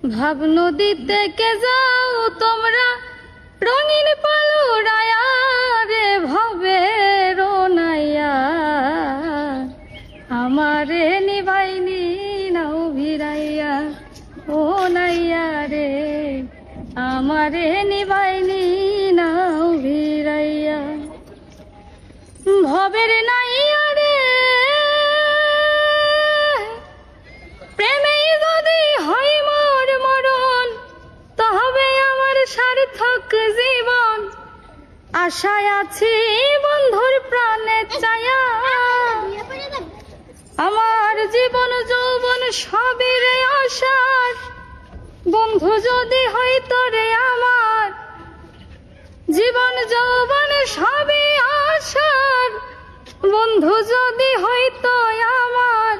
ভাব নদীতে কে যাও তোমরা রঙিন পালুড়ায়া রে ভবে রোনাইয়া আমারে নিবাইনি নাও ভিড়াইয়া ও নাইয়া রে আমারে নিবাইনি নাও ভিড়াইয়া ভবের নাইয়া রে প্রেমেই যদি হয় মোর মরণ তবে আমার সার্থক জীবন আশায় আছি বন্ধুর প্রাণে চায়া আমার জীবন যৌবন সবই রে আশার বন্ধু যদি হইতো রে আমার জীবন যৌবন সবই আশার বন্ধু যদি হইতো আমার